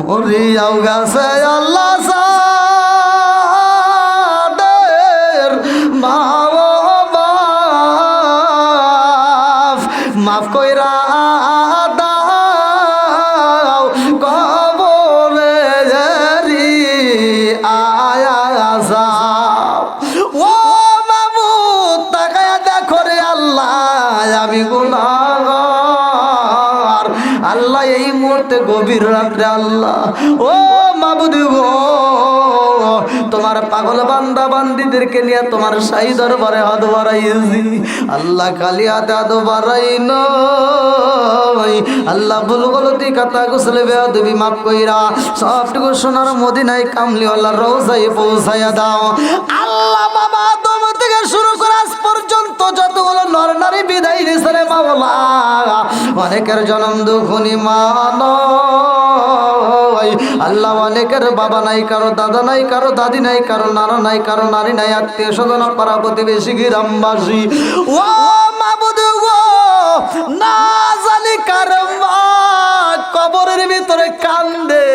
মরিয়াও গেছে আল্লাহ সাদের বাপ মাফ কইরা দাও কবরে জারি আয়া যাও ও মাবুদ তাকায়া দেখো রে আল্লাহ আমি গুনাহগার আল্লাহ এই মুহূর্তে গভীর রাত্রে আল্লাহ ও মাবুদ গো তোমার পাগল বান্দা বান্দিদেরকে নিয়ে তোমার শাহী দরবারে হাত বাড়াইছি আল্লাহ খালি হাতে হাত বাড়াই নয় আল্লাহ ভুল গলতি কথা গোসলে বেয়াদবি মাফ কইরা সবটুকু সোনার মদিনায় কামলিওয়ালার রওজায় পৌঁছায়া দাও আল্লাহ বাবা আদম থেকে শুরু করে আজ পর্যন্ত যতগুলো নর নারী বিদায় নিছে রে মাওলা অনেকের জন্ম দুঃখনি মানো আল্লাহ অনেকের বাবা নাই কারো দাদা নাই কারো দাদি নাই কারো নানা নাই কারো নারী নাই আত্মীয় স্বজন পাড়া প্রতিবেশী গ্রামবাসী ও মাবুদ গো না জানি কার মা কবরের ভিতরে কান্দে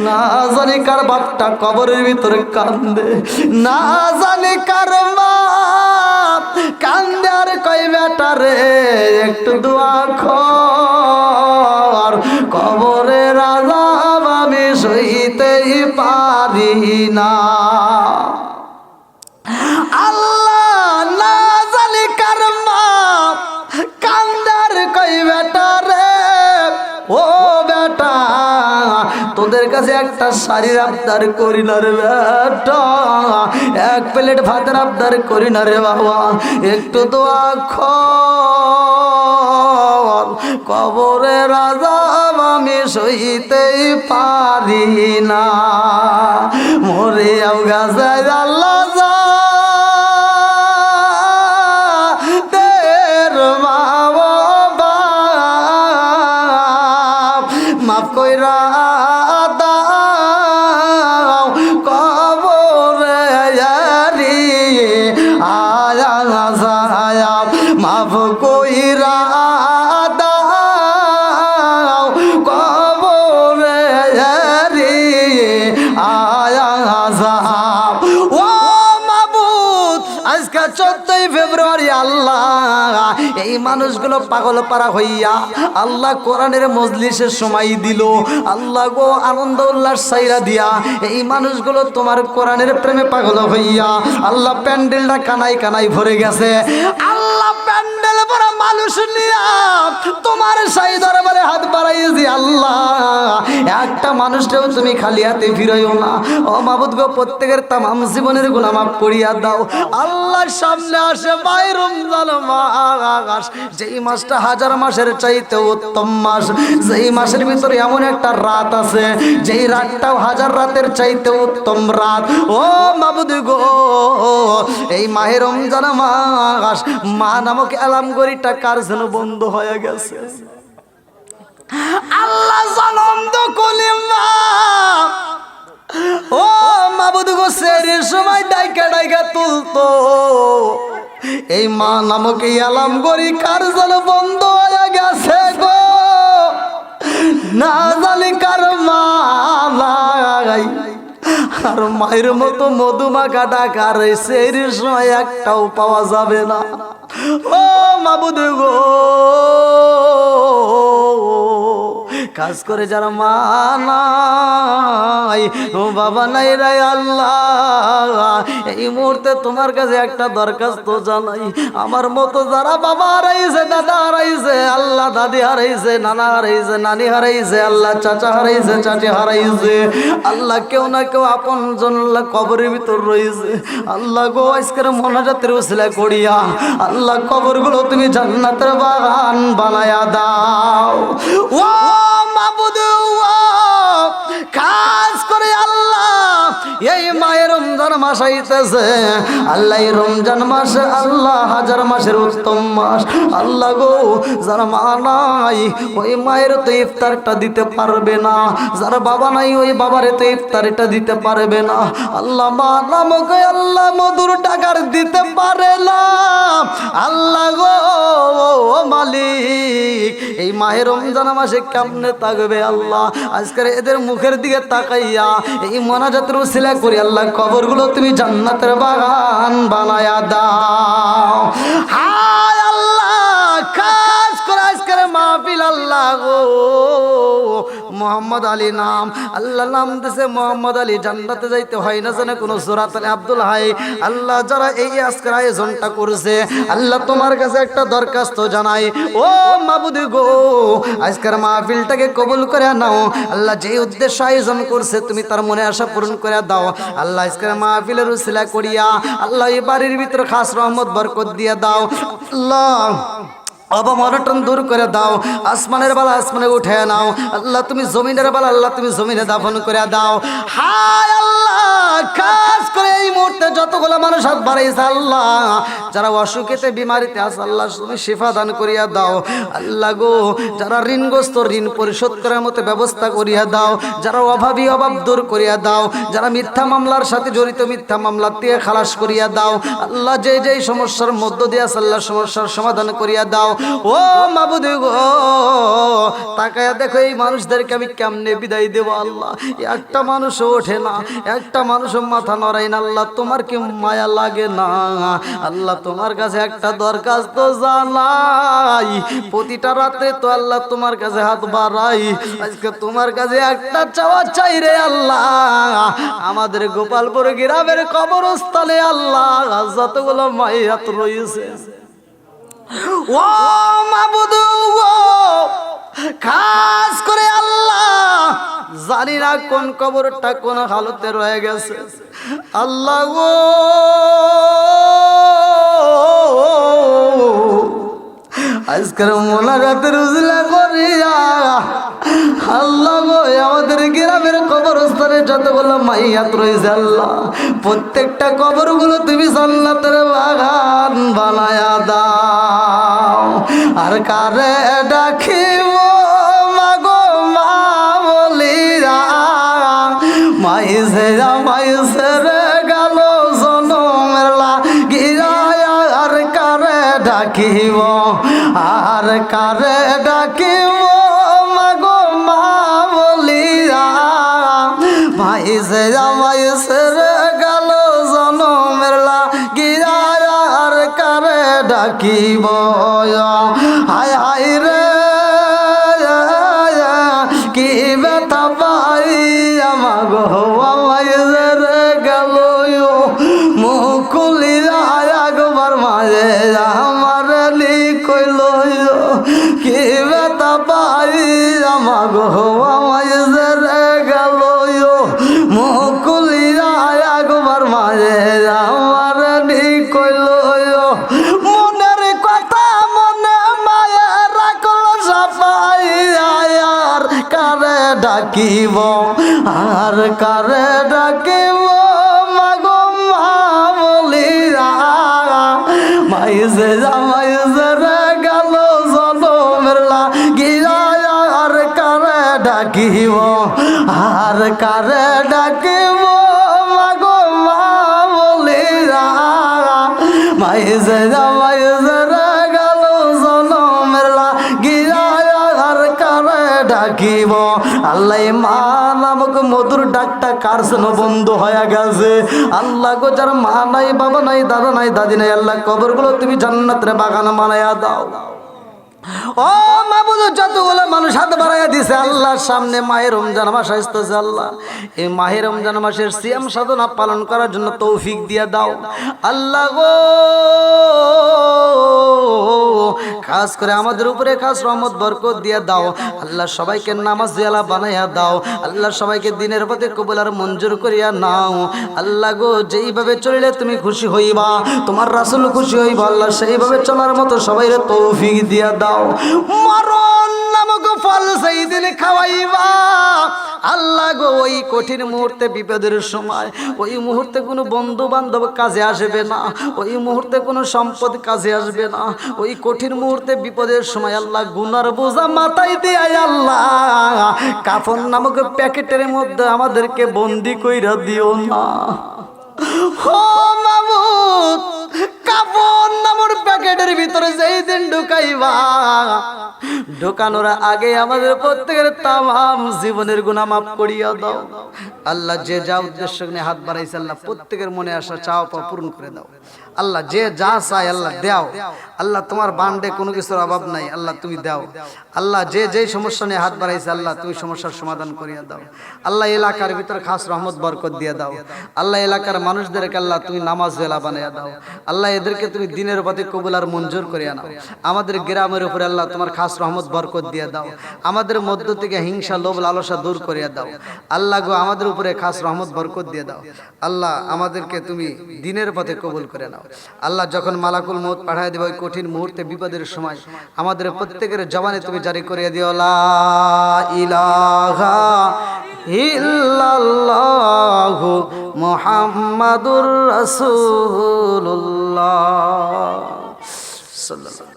না জানি কার বাপটা কবরের ভিতরে কান্দে না জানি কার মা কান্দে আর কই বেটা রে একটু দোয়া কর কবরের আযাব আমি সইতেই পারি না আল্লাহ না জানি কার মা কান্দার কই বেটা রে ও বেটা তোদের কাছে একটা শাড়ির আবদার করি না রে বেটা এক প্লেট ভাতের আবদার করি না রে বাবা একটু দোয়া কর কবরের আযাব আমি সইতেই পারি না মরে আও গাছে আল্লাহ যা দের বাবা মাফ কইরা দাও কবরে জারি আয়া যায়া মাফ কইরা দাও কবরে জারি আয়া যাও ও মাবুদ আজকে 14 ফেব্রুয়ারি আল্লাহ এই মানুষগুলো পাগল পারা হইয়া আল্লাহ কোরআনের মজলিসের সময় দিল আল্লাহ গো আনন্দ উল্লাস সাইরা দিয়া এই মানুষগুলো তোমার কোরআনের প্রেমে পাগল হইয়া আল্লাহ প্যান্ডেলটা কানাই কানাই ভরে গেছে আল্লাহ প্যান্ডেল ভরা মানুষ নিয়া তোমার শাহী দরবারে হাত বাড়াইছি আল্লাহ একটা মানুষটাও তুমি খালি হাতে ফিরাইও না ও মাবুদ গো প্রত্যেকের তামাম জীবনের গুনাহ মাফ করিয়া দাও আল্লাহর সামনে আসে ভাই রমজান মাস যেই মাসটা হাজার মাসের চাইতে উত্তম মাস যেই মাসের ভিতরে এমন একটা রাত আছে যেই রাতটাও হাজার রাতের চাইতে উত্তম রাত ও মাবুদ গো এই মাহে রমজান মাস মা নামক অ্যালার্মঘড়িটা কার যেন বন্ধ হয়ে গেছে আল্লাহ জনম তো কলি মা ও মাবুদ গো সেরের সময় ডাইকা ডাইকা তুলতো এই মা নামক এই অ্যালার্মঘড়ি কার যেন বন্ধ হয়ে গেছে গো না জানি কার মা আর মায়ের মতো মধুমাখা ডাকার সেই সময় একটাও পাওয়া যাবে না ও মাবুদ গো কাজ করে যারা মা নাই ও বাবা নাই রে আল্লাহ এই মুহূর্তে তোমার কাছে একটা দরখাস্ত জানাই আমার মতো যারা বাবা হারাইছে দাদা হারাইছে আল্লাহ দাদি হারাইছে নানা হারাইছে নানি হারাইছে আল্লাহ চাচা হারাইছে চাচি হারাইছে আল্লাহ কেউ না কেউ আপন জন কবরের ভিতর রয়েছে আল্লাহ গো আজকের মোনাজাতের উসিলা করিয়া আল্লাহ কবরগুলো তুমি জান্নাতের বাগান বানায়া দাও ও মাবুদ কাজ করে আল্লাহ এই মায়ের রমজান মাস আইতেছে আল্লাহ, এই রমজান মাসে আল্লাহ হাজার মাসের উত্তম মাস। আল্লাহ গো, যারা মা নাই ওই মায়ের তো ইফতারটা দিতে পারবে না, যারা বাবা নাই ওই বাবারে তো ইফতারটা দিতে পারবে না। আল্লাহ মা নামক আল্লাহ মধুর টাকার দিতে পারে না। আল্লাহ গো মালিক, এই মাহে রমজান মাসে কেমনে থাকবে আল্লাহ? আজকের এদের মুখের দিকে তাকাইয়া এই মোনাজাতের উসিলা করি আল্লাহ, কবরগুলো তুমি জান্নাতের বাগান বানায়া দাও। হায় আল্লাহ, খাস করে আজকের মাহফিল আল্লাহ গো, মোহাম্মদ আলী নাম, আল্লাহ নাম দিছে মোহাম্মদ আলী, জান্নাতে যাইতে হয় না জানে কোনো সূরাত আলে আব্দুল হাই। আল্লাহ যারা এই আজকের আয়োজনটা করছে আল্লাহ তোমার কাছে একটা দরখাস্ত জানাই, ও মাবুদ গো, আজকের মাহফিলটাকে কবুল করে নাও আল্লাহ। যে উদ্দেশ্য আয়োজন করছে তুমি তার মনে আশা পূরণ করে দাও আল্লাহ। আজকের মাহফিলের উসিলা করিয়া আল্লাহ এই বাড়ির ভিতরে খাস রহমত বরকত দিয়ে দাও আল্লাহ। অবমনটন দূর করে দাও, আসমানের বেলা আসমানে উঠে নাও আল্লাহ, তুমি জমিনের বেলা আল্লাহ তুমি জমিনে দাফন করে দাও। হায় আল্লাহ, খাস করে এই মুহূর্তে যতগুলো মানুষ হাত বাড়াইছে আল্লাহ, যারা অসুখেতে বিমারিতে আছে আল্লাহ তুমি শিফা দান করিয়া দাও আল্লাহ গো। যারা ঋণগ্রস্ত ঋণ পরিশোধ করার মতো ব্যবস্থা করিয়া দাও, যারা অভাবী অভাব দূর করিয়া দাও, যারা মিথ্যা মামলার সাথে জড়িত মিথ্যা মামলা দিয়ে খালাস করিয়া দাও আল্লাহ। যে যেই সমস্যার মধ্য দিয়ে আছে আল্লাহ সমস্যার সমাধান করিয়া দাও। ও মাবুদ গো, তাকায়া দেখো এই মানুষদেরকে আমি কেমনে বিদায় দেবো আল্লাহ। একটা মানুষও ওঠে না, একটা মানুষও মাথা নড়াই না আল্লাহ, তোমার কি মায়া লাগে না আল্লাহ? তোমার কাছে একটা দরখাস্ত জানাই, প্রতিটা রাতে তো আল্লাহ তোমার কাছে হাত বাড়াই, আজকে তোমার কাছে একটা চাওয়া চাই রে আল্লাহ। আমাদের গোপালপুর গ্রামের কবরস্থানে আল্লাহ যতগুলো মাইয়াত রয়েছে ও মাবুদ গো, খাস করে আল্লাহ জানি না কোন কবরটা কোন হালতে রয়ে গেছে আল্লাহ গো। আজকের মোনাজাতের উজলা করিয়া আল্লাহ গো, আমাদের গ্রামের কবরস্থানে যতগুলো মাইয়াত রয়েছে আল্লাহ, প্রত্যেকটা কবরগুলো তুমি জান্নাতের বাগান বানায়া দাও। আর কারে ডাকিব মাগো মা বলিয়া, মাইসে মাইসে রে গেল জনমের লাগিয়া। আর কারে ডাকিব, আর কারে ডাকিব মাগো মা বলিয়া, মাইসে মাইসে রে গেল জনমের লাগিয়া। আর কারে ডাকিব, হায় হায় রে কি ব্যথা পাই আমাগো, মাইসে রে গেল মুকুলিয়া একবার মাঝে আমার কইল কি ব্যথা পাই আমাগো, মাইসে রে গেল মুকুলিয়া একবার মাঝে আমার কইল। মনের কথা মনে মায়ের রাখল সাফাই, আর কারে ডাকিব, আর কারে ডাকিব মাগো মা বলিয়া, মাইসে মাইসে রে গেল জনমের লাগিয়া। আর কারে ডাকিব, আর কারে ডাকিব মাগো মা বলিয়া, মাইসে মাইসে রে গেল জনমের লাগিয়া। আর কারে ডাকিব আল্লাহ। মা নামক মধুর ডাকটা কার যেন বন্ধ হয়ে গেছে আল্লাহ গো। যার মা নাই, বাবা নাই, দাদা নাই, দাদি নাই আল্লাহ, কবরগুলো তুমি জান্নাতের বাগান বানায়া দাও। ও মাবুদ, যতগুলো মানুষ হাত বাড়াইয়া দিছে আল্লাহর সামনে মাহে রমজান মাস আসতেছে আল্লাহ, এই মাহে রমজান মাসের সিয়াম সাধনা পালন করার জন্য তৌফিক দিয়া দাও আল্লাহ গো। খাস করে আমাদের উপরে খাস রহমত বরকত দিয়া দাও আল্লাহ। সবাইকে নামাজ দিয়ালা বানাইয়া দাও আল্লাহ, সবাইকে দিনের পথে কবুল আর মঞ্জুর করিয়া নাও আল্লাহ গো। যেইভাবে চলিলে তুমি খুশি হইবা, তোমার রাসূল খুশি হইবা আল্লাহ, সেইভাবে চলার মতো সবাইরে তৌফিক দিয়া দাও। মরণ নামক ফল সেই দিন খাওয়াইবা আল্লাহ গো। ওই কঠিন মুহূর্তে বিপদের সময় ওই মুহূর্তে কোনো বন্ধু বান্ধব কাজে আসবে না, ওই মুহূর্তে কোনো সম্পদ কাজে আসবে না, ওই কঠিন মুহূর্তে বিপদের সময় আল্লাহ গুনার বোঝা মাথায় দিয়ে আল্লাহ কাফন নামক প্যাকেটের মধ্যে আমাদেরকে বন্দি কইরা দিও না। ও মাবুদ, কাফন নামক প্যাকেটের ভিতরে যেই দিন ঢুকাইবা, ঢোকানোর আগে আমাদের প্রত্যেকের তামাম জীবনের গুনাহ মাফ করিয়া দাও। আল্লাহ যে যা উদ্দেশ্য নিয়ে হাত বাড়াইছে আল্লাহ প্রত্যেকের মনে আসা চাওয়া পাওয়া পূরণ করে দাও। আল্লাহ যে যা চায় আল্লাহ দাও। আল্লাহ তোমার বান্ডে কোনো কিছুর অভাব নাই, আল্লাহ তুমি দাও। আল্লাহ যে যেই সমস্যা নিয়ে হাত বাড়াইছে আল্লাহ তুমি সমস্যার সমাধান করিয়া দাও। আল্লাহ এলাকার ভিতরে খাস রহমত বরকত দিয়ে দাও। আল্লাহ এলাকার মানুষদেরকে আল্লাহ তুমি নামাজ জেলা বানিয়ে দাও। আল্লাহ এদেরকে তুমি দিনের প্রতি কবুল আর মঞ্জুর করিয়া নাও। আমাদের গ্রামের উপরে আল্লাহ তোমার খাস রহমত বরকত দিয়ে দাও। আমাদের মধ্য থেকে হিংসা লোভ লালসা দূর করিয়া দাও। আল্লাহ গো আমাদের উপরে খাস রহমত বরকত দিয়ে দাও। আল্লাহ আমাদেরকে তুমি দিনের পথে কবুল করে নাও। আল্লাহ যখন মালাকুল মউত পাঠায় দেবে ওই কঠিন মুহূর্তে বিপদের সময় আমাদের প্রত্যেকের জবানে তুমি জারি করিয়ে দিও লা ইলাহা ইল্লাল্লাহু মুহাম্মাদুর রাসূলুল্লাহ সাল্লাল্লাহু